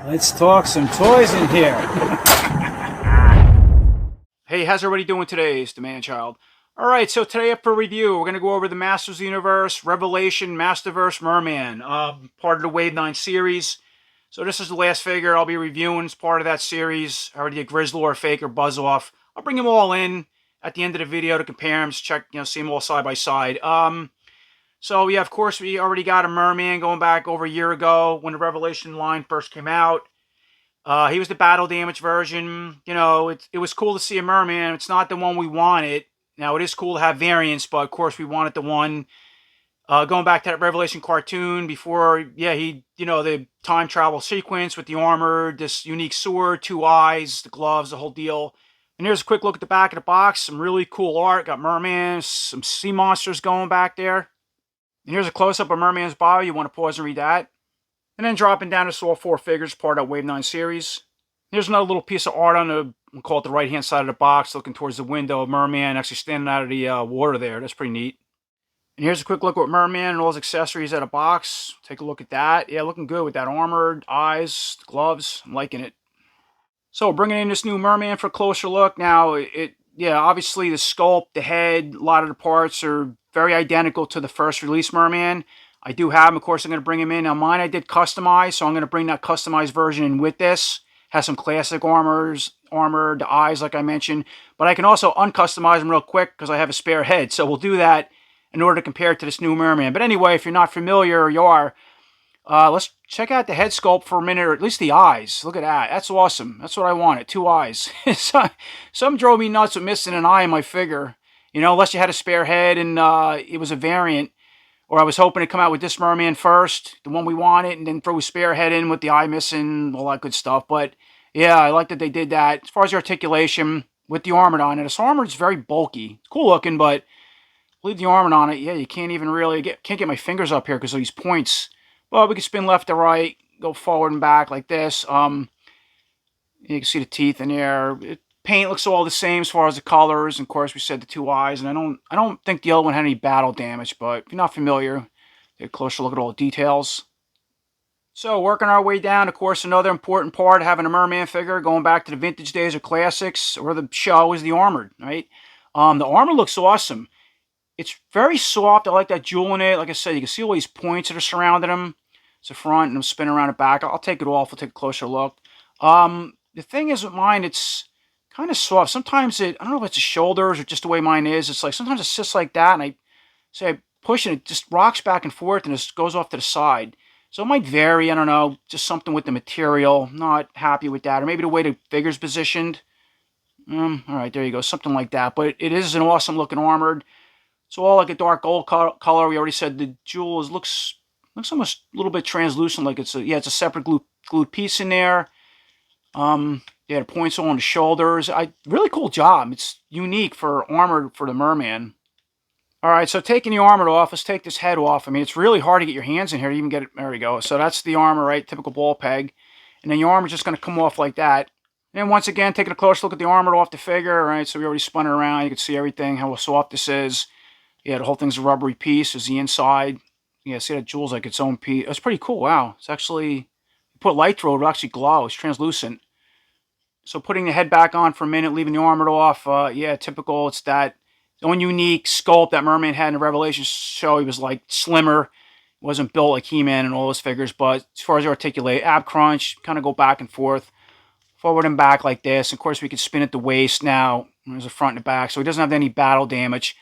Let's talk some toys in here. Hey, how's everybody doing today? It's the Man Child. Alright, so today up for review, we're going to go over the Masters of the Universe, Revelation Masterverse Mer-Man, part of the Wave 9 series. So this is the last figure I'll be reviewing as part of that series. I already did Grizzlor, Faker, Buzz-Off. I'll bring them all in at the end of the video to compare them, check, see them all side by side. So yeah, of course, we already got a Mer-Man going back over a year ago when the Revelation line first came out. He was the battle damage version. You know, it was cool to see a Mer-Man. It's not the one we wanted. Now, it is cool to have variants, but of course we wanted the one going back to that Revelation cartoon before, yeah, the time travel sequence with the armor, this unique sword, two eyes, the gloves, the whole deal. And here's a quick look at the back of the box. Some really cool art. Got Mer-Man, some sea monsters going back there. And here's a close-up of Mer-Man's body. You want to pause and read that. And then dropping down to all four figures, part of that Wave 9 series. Here's another little piece of art on the, we'll call it the right-hand side of the box, looking towards the window of Mer-Man, actually standing out of the water there. That's pretty neat. And here's a quick look at Mer-Man and all his accessories at a box. Take a look at that. Yeah, looking good with that armor, eyes, gloves. I'm liking it. So bringing in this new Mer-Man for a closer look. Now, obviously the sculpt, the head, a lot of the parts are very identical to the first release Mer-Man. I do have him. Of course, I'm going to bring him in. Now, mine I did customize, so I'm going to bring that customized version in with this. Has some classic armor, the eyes, like I mentioned. But I can also uncustomize them real quick because I have a spare head. So we'll do that in order to compare it to this new Mer-Man. But anyway, if you're not familiar or you are, let's check out the head sculpt for a minute, or at least the eyes. Look at that. That's awesome. That's what I wanted. Two eyes. Some drove me nuts with missing an eye in my figure. You know, unless you had a spare head and it was a variant. Or I was hoping to come out with this Mer-Man first, the one we wanted, and then throw a spare head in with the eye missing, all that good stuff. But yeah, I like that they did that. As far as the articulation with the armor on it, this armor is very bulky. It's cool looking, but leave the armor on it. Yeah, you can't even really can't get my fingers up here because of these points. Well, we can spin left to right, go forward and back like this. You can see the teeth in there. Paint looks all the same as far as the colors, and of course we said the two eyes, and I don't think the other one had any battle damage, but if you're not familiar, take a closer look at all the details. So working our way down, of course, another important part of having a Mer-Man figure, going back to the vintage days or classics, or the show, is the armor, right? The armor looks awesome. It's very soft. I like that jewel in it. Like I said, you can see all these points that are surrounding them. It's the front, and I'm spinning around the back. I'll take it off. We'll take a closer look. The thing is with mine, it's kind of soft. Sometimes I don't know if it's the shoulders or just the way mine is. It's like sometimes it sits like that, and I push it, it just rocks back and forth, and it just goes off to the side. So it might vary. I don't know, just something with the material. Not happy with that, or maybe the way the figure's positioned. All right, there you go, something like that. But it is an awesome looking armored. It's all like a dark gold color. We already said the jewels looks almost a little bit translucent, like it's a separate glued piece in there. Yeah, the points on the shoulders. Really cool job. It's unique for armor for the Mer-Man. All right, so taking the armor off, let's take this head off. I mean, it's really hard to get your hands in here to even get it. There we go. So that's the armor, right? Typical ball peg. And then your armor's just going to come off like that. And then once again, taking a close look at the armor off the figure, right? So we already spun it around. You can see everything, how soft this is. Yeah, the whole thing's a rubbery piece. There's the inside. Yeah, see that jewel's like its own piece. It's pretty cool. Wow. It's actually, you put light through it, it'll actually glow. It's translucent. So putting the head back on for a minute, leaving the armor off, yeah, typical. It's that one unique sculpt that Mer-Man had in the Revelation show. He was like slimmer. He wasn't built like He-Man and all his figures, but as far as articulate, ab crunch, kind of go back and forth, forward and back like this. Of course, we can spin at the waist now. There's a front and back, so he doesn't have any battle damage.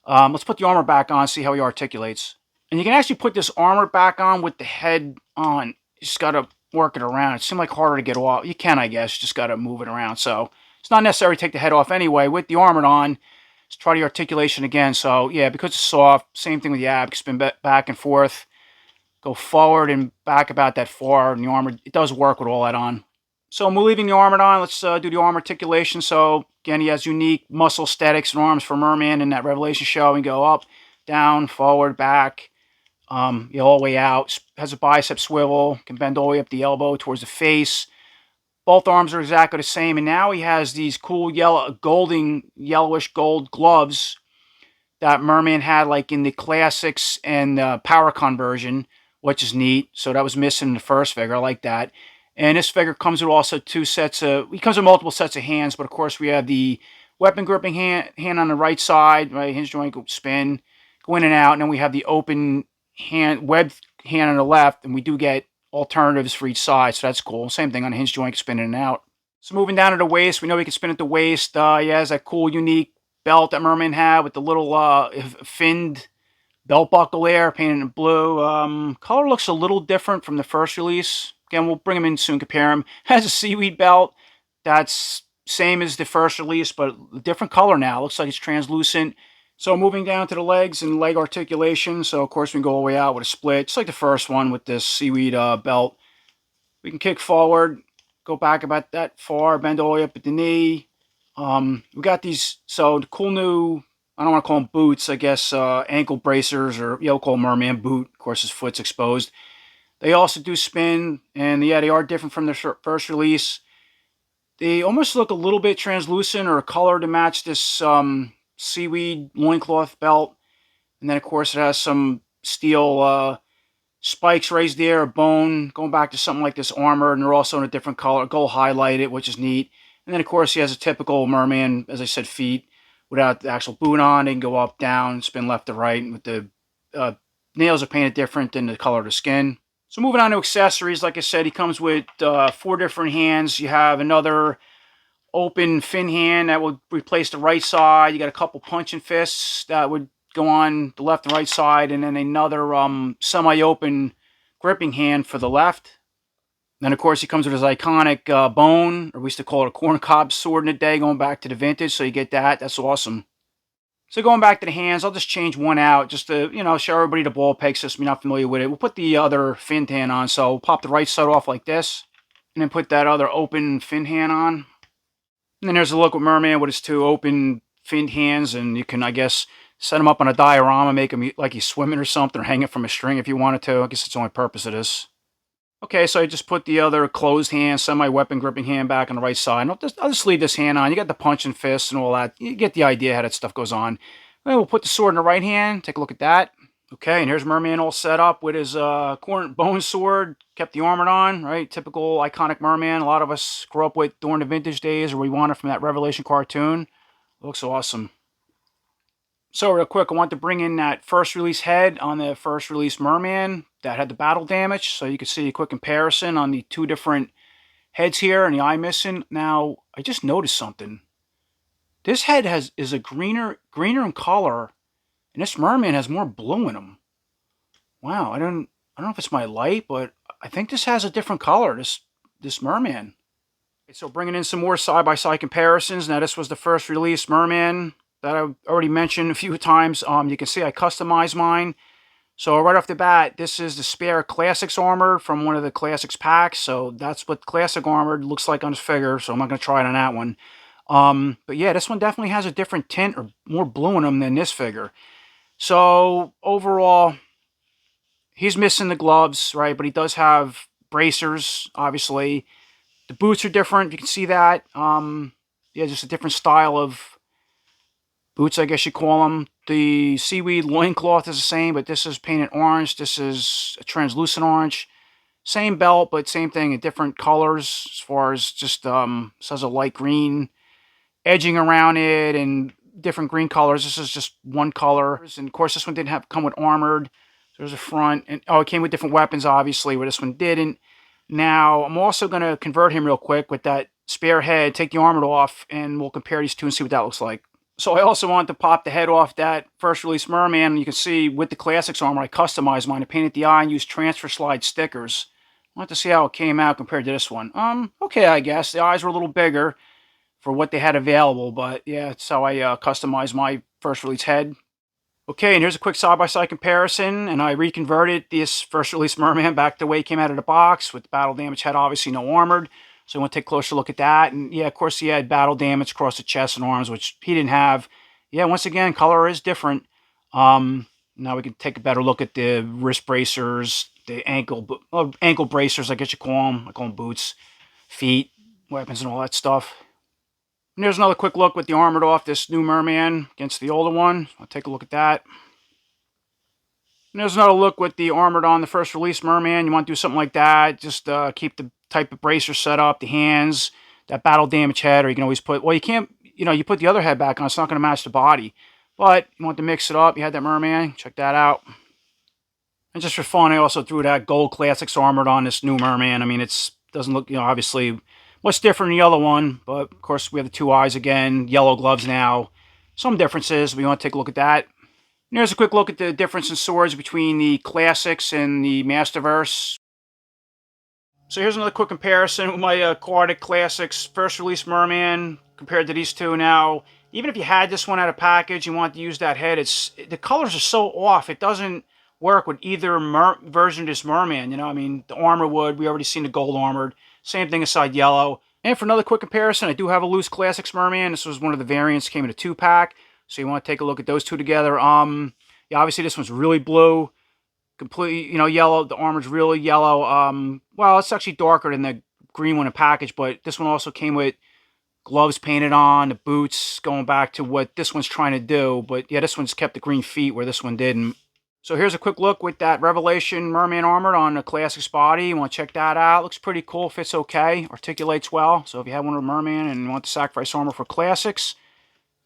Let's put the armor back on, see how he articulates. And you can actually put this armor back on with the head on. You just got to work it around. It seemed like harder to get off. You can, I guess. You just got to move it around. So it's not necessary to take the head off anyway. With the armor on, let's try the articulation again. So yeah, because it's soft, same thing with the ab. Spin back and forth. Go forward and back about that far. And the armor, it does work with all that on. So I'm leaving the armor on. Let's do the arm articulation. So again, he has unique muscle aesthetics and arms for Mer-Man in that Revelation show. We go up, down, forward, back. All the way out. Has a bicep swivel. Can bend all the way up the elbow towards the face. Both arms are exactly the same. And now he has these cool yellowish gold gloves that Mer-Man had like in the classics and Power conversion, which is neat. So that was missing in the first figure. I like that. And this figure comes with also he comes with multiple sets of hands, but of course we have the weapon gripping hand on the right side, right? Hinge joint, go spin, go in and out. And then we have the open webbed hand on the left, and we do get alternatives for each side, so that's cool. Same thing on the hinge joint, spin in and out. So moving down to the waist, we know we can spin at the waist. Yeah, it has that cool, unique belt that Merman had with the little finned belt buckle there, painted in blue. Color looks a little different from the first release. Again, we'll bring him in soon, compare him. Has a seaweed belt. That's same as the first release, but a different color now. Looks like it's translucent. So moving down to the legs and leg articulation. So of course we can go all the way out with a split, just like the first one with this seaweed belt. We can kick forward, go back about that far, bend all the way up at the knee. We got these, so the cool new, I don't want to call them boots, I guess ankle bracers, or you'll call Merman boot. Of course his foot's exposed. They also do spin, and yeah, they are different from the first release. They almost look a little bit translucent or a color to match this seaweed loincloth belt. And then of course it has some steel spikes raised there, a bone, going back to something like this armor, and they're also in a different color, gold highlighted, which is neat. And then of course he has a typical Merman, as I said, feet without the actual boot on. They can go up, down, spin left to right, and with the nails are painted different than the color of the skin. So moving on to accessories, like I said, he comes with 4 different hands. You have another open fin hand that will replace the right side. You got a couple punching fists that would go on the left and right side, and then another semi-open gripping hand for the left. Then, of course, he comes with his iconic bone, or we used to call it a corncob sword in the day, going back to the vintage, so you get that. That's awesome. So going back to the hands, I'll just change one out just to, show everybody the ball peg system. You're not familiar with it. We'll put the other fin hand on. So we'll pop the right side off like this, and then put that other open fin hand on. And then there's a look with Merman with his 2 open finned hands, and you can, I guess, set him up on a diorama, make him like he's swimming or something, or hang it from a string if you wanted to. I guess that's the only purpose of this. Okay, so I just put the other closed hand, semi-weapon gripping hand back on the right side. And I'll just leave this hand on. You got the punching fist and all that. You get the idea how that stuff goes on. Then we'll put the sword in the right hand. Take a look at that. Okay, and here's Merman all set up with his bone sword. Kept the armor on, right? Typical iconic Merman. A lot of us grew up with during the vintage days, or we want it from that Revelation cartoon. Looks awesome. So real quick, I want to bring in that first release head on the first release Merman that had the battle damage, so you can see a quick comparison on the 2 different heads here and the eye missing. Now, I just noticed something. This head is a greener in color, and this Merman has more blue in him. Wow, I don't know if it's my light, but I think this has a different color, this Merman. Okay, so bringing in some more side-by-side comparisons. Now, this was the first release Merman that I've already mentioned a few times. You can see I customized mine. So right off the bat, this is the spare Classics armor from one of the Classics packs. So that's what Classic armor looks like on this figure. So I'm not going to try it on that one. But yeah, this one definitely has a different tint or more blue in them than this figure. So overall, he's missing the gloves, right? But he does have bracers, obviously. The boots are different. You can see that. Yeah, just a different style of boots, I guess you call them. The seaweed loincloth is the same, but this is painted orange. This is a translucent orange. Same belt, but same thing in different colors as far as just says a light green edging around it and different green colors. This is just one color. And of course, this one didn't come with armored. So there's a front. And oh, it came with different weapons, obviously, where this one didn't. Now, I'm also going to convert him real quick with that spare head, take the armored off, and we'll compare these 2 and see what that looks like. So I also wanted to pop the head off that first release Merman. You can see with the Classics armor, I customized mine. I painted the eye and used transfer slide stickers. I want to see how it came out compared to this one. Okay, I guess. The eyes were a little bigger for what they had available, but yeah, that's how I customized my first release head. Okay, and here's a quick side-by-side comparison, and I reconverted this first release Merman back to the way he came out of the box with the battle damage head, obviously no armored. So I want to take a closer look at that. And yeah, of course, he had battle damage across the chest and arms, which he didn't have. Yeah, once again, color is different. Now we can take a better look at the wrist bracers, the ankle bracers, I guess you call them. I call them boots, feet, weapons, and all that stuff. And there's another quick look with the armored off this new Merman against the older one. I'll take a look at that. And there's another look with the armored on the first release Merman. You want to do something like that. Just keep the type of bracer setup, the hands, that battle damage head, or you can always put, well, you can't, you put the other head back on, it's not going to match the body. But you want to mix it up, you had that Mer-Man, check that out. And just for fun, I also threw that Gold Classics Armored on this new Mer-Man. I mean, it doesn't look, obviously, what's different than the other one, but of course we have the 2 eyes again, yellow gloves now. Some differences, we want to take a look at that. And here's a quick look at the difference in swords between the Classics and the Masterverse. So here's another quick comparison with my Arctic Classics first release Mer-Man compared to these two now. Even if you had this one out of package, you want to use that head, the colors are so off, it doesn't work with either version of this Mer-Man. I mean, the armor would, we already seen the gold armored. Same thing aside yellow. And for another quick comparison, I do have a loose Classics Mer-Man. This was one of the variants, came in a 2-pack. So you want to take a look at those two together. Yeah, obviously this one's really blue. Completely, yellow. The armor's really yellow. Well, it's actually darker than the green one in package, but this one also came with gloves painted on, the boots, going back to what this one's trying to do. But yeah, this one's kept the green feet where this one didn't. So here's a quick look with that Revelation Mer-Man armored on the Classics body. You want to check that out. Looks pretty cool, fits okay, articulates well. So if you have one of the Mer-Man and you want the sacrifice armor for Classics.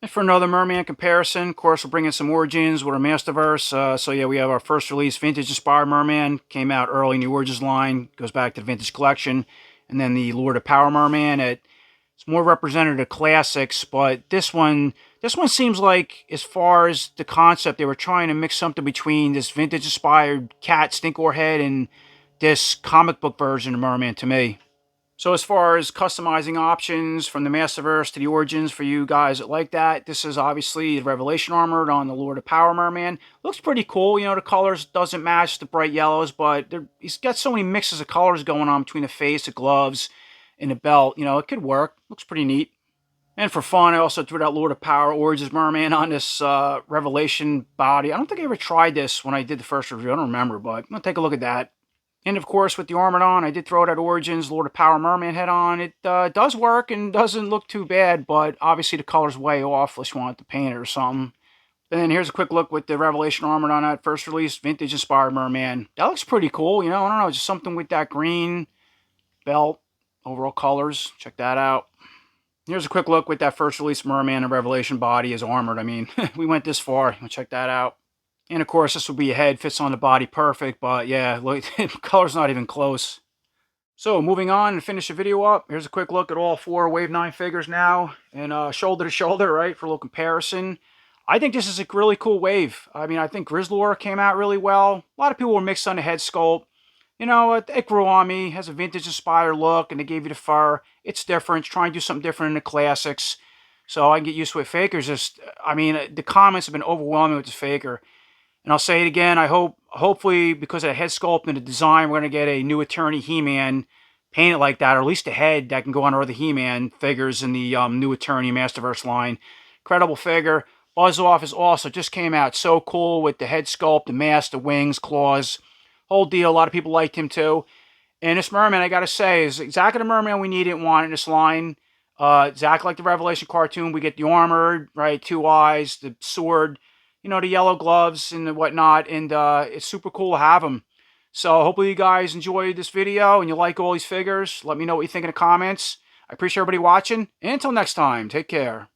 And for another Mer-Man comparison, of course, we're bringing some Origins with our Masterverse. So yeah, we have our first release vintage-inspired Mer-Man. Came out early in the Origins line. Goes back to the Vintage Collection. And then the Lord of Power Mer-Man. It's more representative of Classics, but this one seems like, as far as the concept, they were trying to mix something between this vintage-inspired cat Stinkor head and this comic book version of Mer-Man to me. So as far as customizing options from the Masterverse to the Origins for you guys that like that, this is obviously the Revelation Armored on the Lord of Power Mer-Man. Looks pretty cool. The colors doesn't match the bright yellows, but he's got so many mixes of colors going on between the face, the gloves, and the belt. It could work. Looks pretty neat. And for fun, I also threw that Lord of Power Origins Mer-Man on this Revelation body. I don't think I ever tried this when I did the first review. I don't remember, but I'm going to take a look at that. And of course, with the armored on, I did throw that Origins Lord of Power Mer-Man head on. It does work and doesn't look too bad, but obviously the color's way off unless you want to paint it or something. And then here's a quick look with the Revelation armored on that first release vintage-inspired Mer-Man. That looks pretty cool, I don't know, just something with that green belt, overall colors. Check that out. Here's a quick look with that first release Mer-Man and Revelation body as armored. I mean, we went this far. Check that out. And of course, this will be a head, fits on the body perfect, but yeah, look, the color's not even close. So moving on and finish the video up, here's a quick look at all 4 Wave 9 figures now, and shoulder to shoulder, right, for a little comparison. I think this is a really cool wave. I mean, I think Grizzlor came out really well. A lot of people were mixed on the head sculpt. It grew on me, has a vintage-inspired look, and they gave you the fur. It's different, trying to do something different in the Classics, so I can get used to it. Faker's just, I mean, the comments have been overwhelming with the Faker. And I'll say it again, hopefully, because of the head sculpt and the design, we're going to get a new Attorney He-Man painted like that, or at least a head that can go on other He-Man figures in the new Attorney Masterverse line. Incredible figure. Buzz-Off is also just came out so cool with the head sculpt, the mask, the wings, claws. Whole deal. A lot of people liked him too. And this Mer-Man, I got to say, is exactly the Mer-Man we needed and wanted in this line. Exactly like the Revelation cartoon. We get the armored, right, 2 eyes, the sword, the yellow gloves and the whatnot, and it's super cool to have them. So hopefully you guys enjoyed this video and you like all these figures. Let me know what you think in the comments. I appreciate everybody watching, and until next time, take care.